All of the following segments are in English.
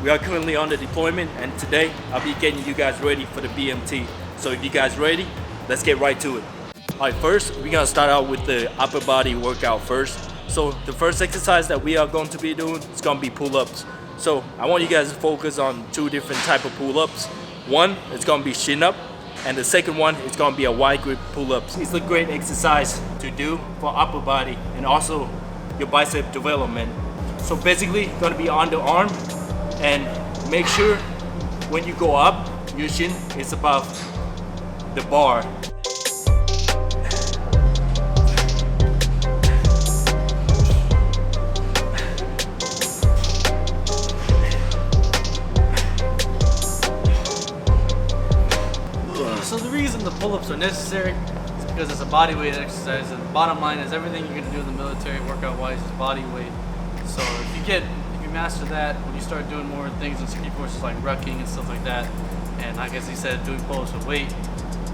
We are currently on the deployment, and today I'll be getting you guys ready for the BMT. So if you guys ready, let's get right to it. Alright, first we're gonna start out with the upper body workout first. So the first exercise that we are going to be doing is gonna be pull-ups. So I want you guys to focus on two different type of pull-ups. One is gonna be chin up, and the second one is gonna be a wide grip pull-ups. It's a great exercise to do for upper body and also your bicep development. So basically gonna be on the arm, and make sure when you go up, your shin is above the bar. So the reason the pull-ups are necessary is because it's a body weight exercise, and the bottom line is everything you're gonna do in the military workout-wise is body weight. So if you master that, when you start doing more things in speed forces like rucking and stuff like that, and like as he said, doing pull-ups with weight,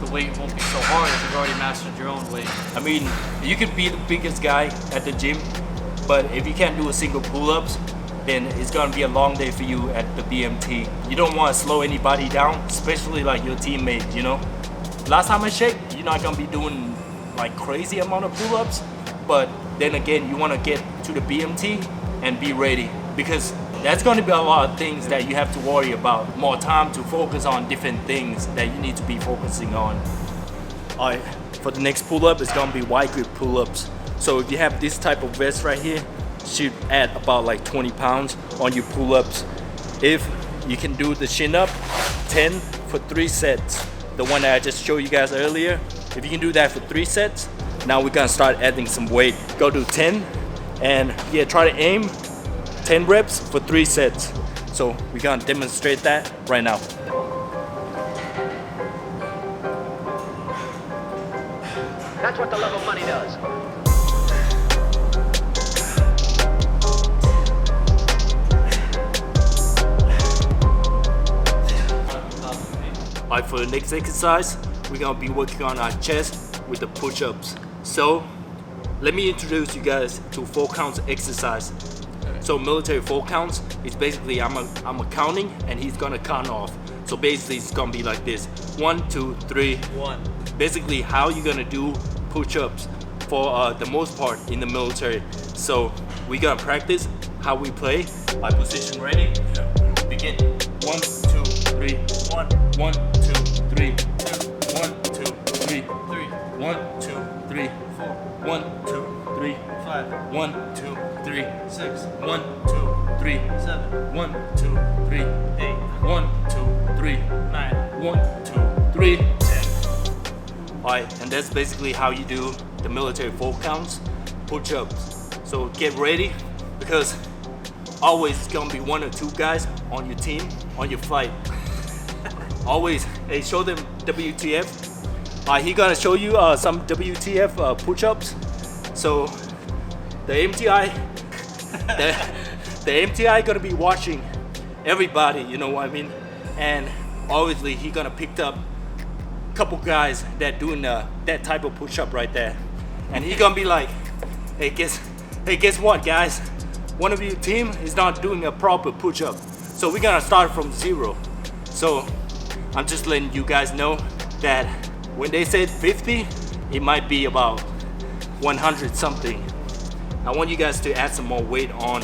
the weight won't be so hard if you've already mastered your own weight. I mean, you could be the biggest guy at the gym, but if you can't do a single pull-ups, then it's gonna be a long day for you at the BMT. You don't want to slow anybody down, especially like your teammates, you know. Last time I checked, you're not gonna be doing like crazy amount of pull-ups, but then again, you want to get to the BMT and be ready, because that's going to be a lot of things that you have to worry about. More time to focus on different things that you need to be focusing on. Alright, for the next pull-up, it's going to be wide grip pull-ups. So if you have this type of vest right here, should add about like 20 pounds on your pull-ups. If you can do the chin up, 10 for 3 sets. The one that I just showed you guys earlier. If you can do that for 3 sets, now we're gonna start adding some weight. Go to 10, and yeah, try to aim 10 reps for 3 sets. So we're gonna demonstrate that right now. That's what the love of money does. Alright, for the next exercise, we're gonna be working on our chest with the push-ups. So let me introduce you guys to 4 counts exercise. So military 4 counts is basically I'm a counting and he's gonna count off. So basically it's gonna be like this: 1, 2, 3, 1. Basically how you're gonna do push-ups for the most part in the military. So we're gonna practice how we play. My position ready? Begin. 1, 2, 3, 1, 1, 2, 3, 2, 1, 2, 3, 3, 1, 2, 3, 4, 1, 2, 3, 5, 1, 2, 3, 6, 1, 2, 3, 7, 1, 2, 3, 8, 1, 2, 3, 9, 1, 2, 3, 10. Alright, and that's basically how you do the military 4 counts push-ups. So get ready, because always it's gonna be 1 or 2 guys on your team on your flight. Always, hey, show them WTF. He gonna show you some WTF push-ups. So the MTI, the MTI gonna be watching everybody, you know what I mean? And obviously he gonna pick up a couple guys that doing that type of push-up right there, and he gonna be like, hey guess what, guys? One of your team is not doing a proper push-up, so we're gonna start from 0. So I'm just letting you guys know that when they said 50, it might be about 100 something. I want you guys to add some more weight on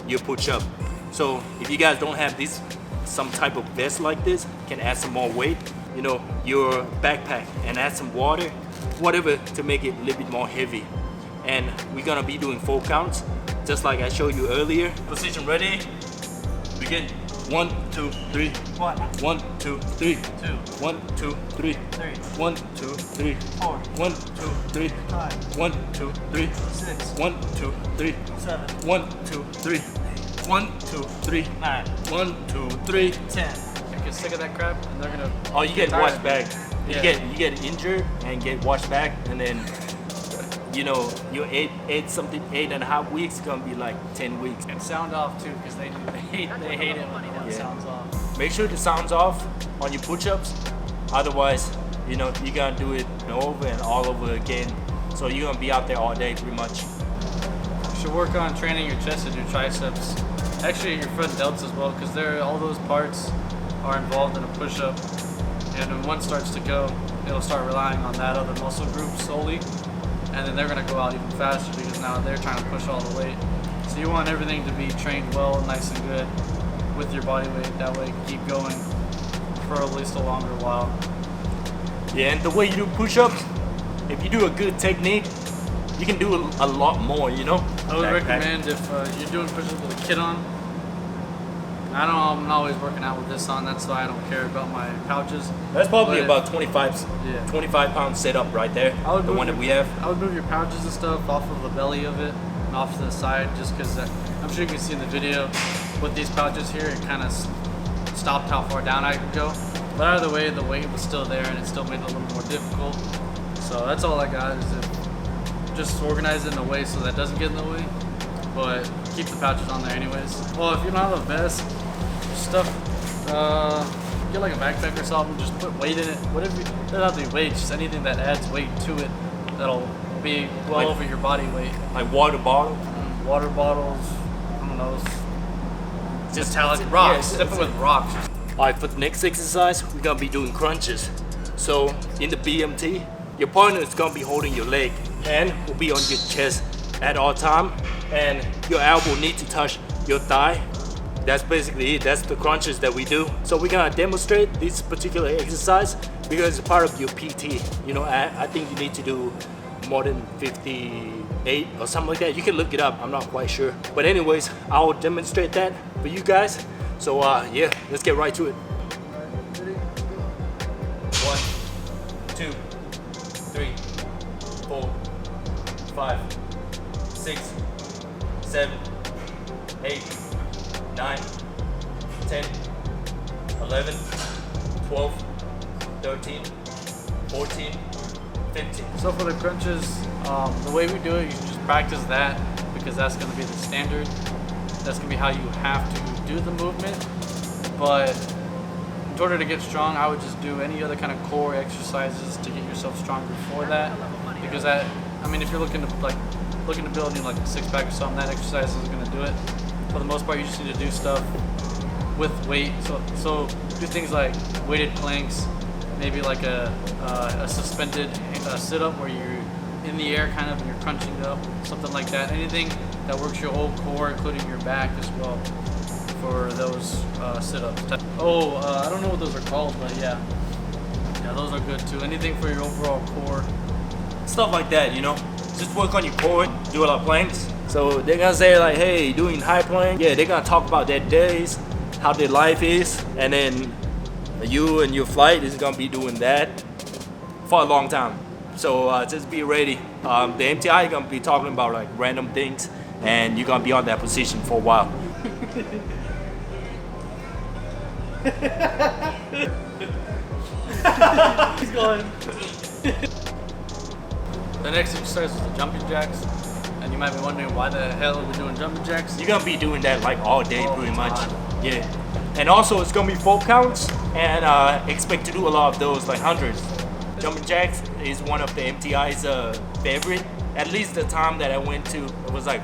your push-up. So if you guys don't have this, some type of vest like this, can add some more weight, you know, your backpack, and add some water, whatever, to make it a little bit more heavy. And we're gonna be doing 4 counts, just like I showed you earlier. Position ready? Begin. 1, 2, 3, 1, 1, 2, 3, 2, 1, 2, 3, 3, 1, 2, 3, 4, 1, 2, 3, 5, 1, 2, 3, 6, 1, 2, 3, 7, 1, 2, 3, 1, 2, 3, 9, 1, 2, 3, 10. You get sick of that crap, and they're gonna. Oh, you get washed back. Yeah. You get injured and get washed back, and then you know your 8.5 weeks gonna be like 10 weeks. And sound off too, because they hate it when it sounds off. Make sure the sound's off on your push-ups, otherwise, you know, you're gonna do it over and all over again. So you're gonna be out there all day pretty much. You should work on training your chest and your triceps Actually, your front delts as well, because all those parts are involved in a push-up. And when one starts to go, it'll start relying on that other muscle group solely, and then they're gonna go out even faster because now they're trying to push all the weight. So you want everything to be trained well, nice and good with your body weight. That way, you can keep going for at least a longer while. Yeah, and the way you do push-ups, if you do a good technique, you can do a lot more, you know? I would recommend if you're doing push-ups with a kit on. I don't know, I'm not always working out with this on, that's why I don't care about my pouches. That's probably But about 25 pound setup right there, the one that we have. I would move your pouches and stuff off of the belly of it and off to the side, just because I'm sure you can see in the video with these pouches here, it kind of stopped how far down I could go. But either way, the weight was still there and it still made it a little more difficult. So that's all I got, is just organize it in a way so that doesn't get in the way. But keep the pouches on there anyways. Well, if you don't have a vest, stuff, get like a backpack or something, just put weight in it. Whatever, it doesn't have to be weight, just anything that adds weight to it that'll be well over your body weight. Like water bottle? Water bottles, I don't know, just metallic rocks, definitely with rocks. Alright, for the next exercise, we're gonna be doing crunches. So in the BMT, your partner is gonna be holding your leg, hand will be on your chest at all time, and your elbow needs to touch your thigh. That's basically it. That's the crunches that we do. So we're gonna demonstrate this particular exercise because it's part of your PT. You know, I think you need to do more than 58 or something like that. You can look it up, I'm not quite sure. But anyways, I'll demonstrate that for you guys. So yeah, let's get right to it. 1, 2, 3, 4, 5, 6, 7, 8, 9, 10, 11, 12, 13, 14, 15. So for the crunches, the way we do it, you can just practice that because that's going to be the standard. That's going to be how you have to do the movement. But in order to get strong, I would just do any other kind of core exercises to get yourself stronger for that. Because that, I mean, if you're looking to build like a six-pack or something, that exercise is going to do it. For the most part, you just need to do stuff with weight. So do things like weighted planks, maybe like a suspended sit-up where you're in the air kind of and you're crunching up, something like that. Anything that works your whole core, including your back as well, for those sit-ups. I don't know what those are called, but yeah, those are good too. Anything for your overall core. Stuff like that, you know? Just work on your core, do a lot of planks. So they're gonna say like, hey, doing high plank, yeah, they're gonna talk about their days, how their life is, and then you and your flight is gonna be doing that for a long time. So just be ready. The MTI is gonna be talking about like random things, and you're gonna be on that position for a while. He's going. The next exercise is the jumping jacks, and you might be wondering why the hell are we doing jumping jacks? You're gonna be doing that like all day, pretty much. Time. Yeah. And also it's gonna be 4 counts, and expect to do a lot of those, like hundreds. Jumping jacks is one of the MTI's favorite. At least the time that I went to, it was like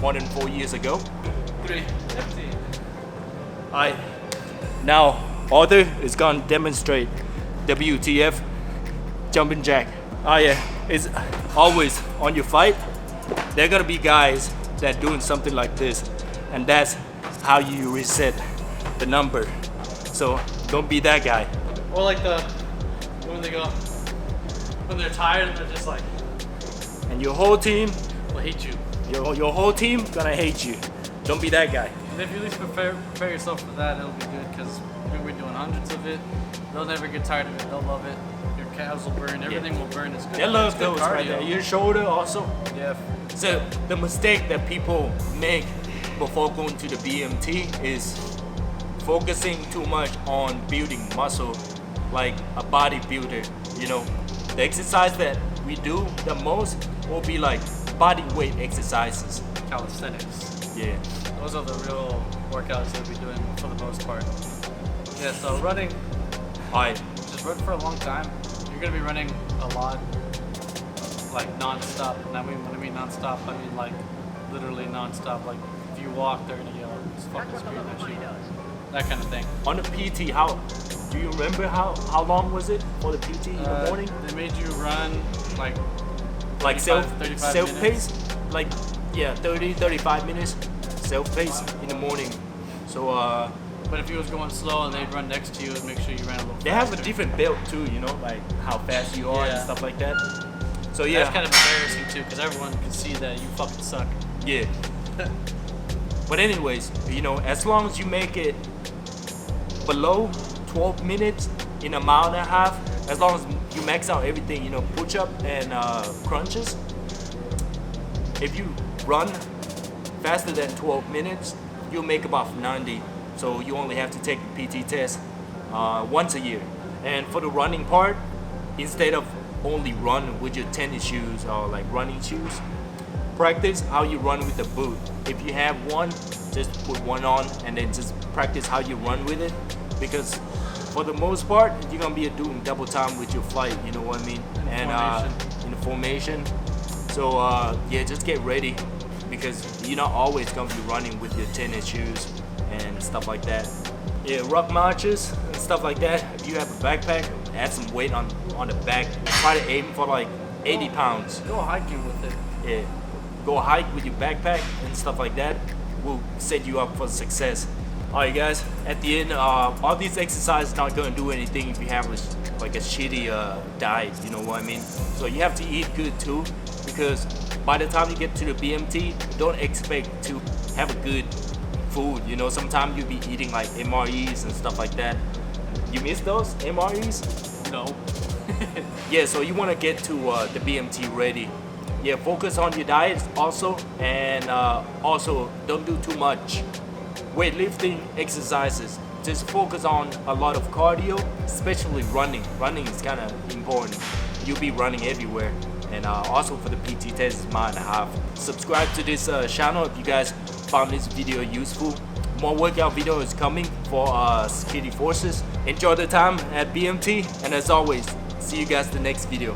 more than 4 years ago. 3, 15. Alright. Now Arthur is gonna demonstrate WTF jumping jack. Oh yeah, it's always on your fight. There are gonna be guys that doing something like this, and that's how you reset the number. So don't be that guy. Or like when they're tired and they're just like, And your whole team, will hate you. your whole team gonna hate you. Don't be that guy. And if you at least prepare yourself for that, it'll be good because we're doing hundreds of it. They'll never get tired of it. They'll love it. Your calves will burn. Everything will burn. It's good. They love It's good those right there. cardio. Your shoulder also. Yeah. So the mistake that people make before going to the BMT is focusing too much on building muscle like a bodybuilder. You know, the exercise that we do the most will be like body weight exercises. Calisthenics. Yeah. Those are the real workouts that we're doing for the most part. Yeah, so running, Alright. just run for a long time. You're gonna be running a lot, like non-stop. And when I mean non-stop, I mean like literally non-stop. Like if you walk, they're gonna yell. It's fucking That's what the screwed, love of that money shit. does. That kind of thing. On the PT, how do you remember how long was it for the PT in the morning? They made you run like Like 35 self minutes. pace, like yeah, 35 minutes self pace in the morning. So But if you was going slow and they'd run next to you, and make sure you ran a little they have a faster. different belt too, you know, like how fast you are and Yeah. stuff like that. So yeah, That's kind of embarrassing too, because everyone can see that you fucking suck. yeah. But anyways, you know, as long as you make it below 12 minutes in a mile and a half, as long as you max out everything, you know, push up and crunches. If you run faster than 12 minutes, you'll make about 90. So you only have to take the PT test once a year. And for the running part, instead of only run with your tennis shoes or like running shoes, practice how you run with the boot. If you have one, just put one on and then just practice how you run with it, because for the most part you're gonna be doing double time with your flight, you know what I mean, and in the formation. So yeah, just get ready, because you're not always gonna be running with your tennis shoes and stuff like that. Yeah, rock marches and stuff like that. If you have a backpack, add some weight on the back. Try to aim for like 80 pounds. Go hiking with it. Yeah, go hike with your backpack and stuff like that will set you up for success. Alright guys, at the end, all these exercises not gonna do anything if you have like a shitty diet, you know what I mean? So you have to eat good too, because by the time you get to the BMT, don't expect to have a good food, you know. Sometimes you'll be eating like MREs and stuff like that. You miss those MREs? No. Yeah, so you want to get to the BMT ready. Yeah, focus on your diet also, and also don't do too much weightlifting exercises. Just focus on a lot of cardio, especially running. Running is kind of important. You'll be running everywhere. And also for the PT test is mile and a half. Subscribe to this channel if you guys found this video useful. More workout videos coming for security forces. Enjoy the time at BMT, and as always, see you guys in the next video.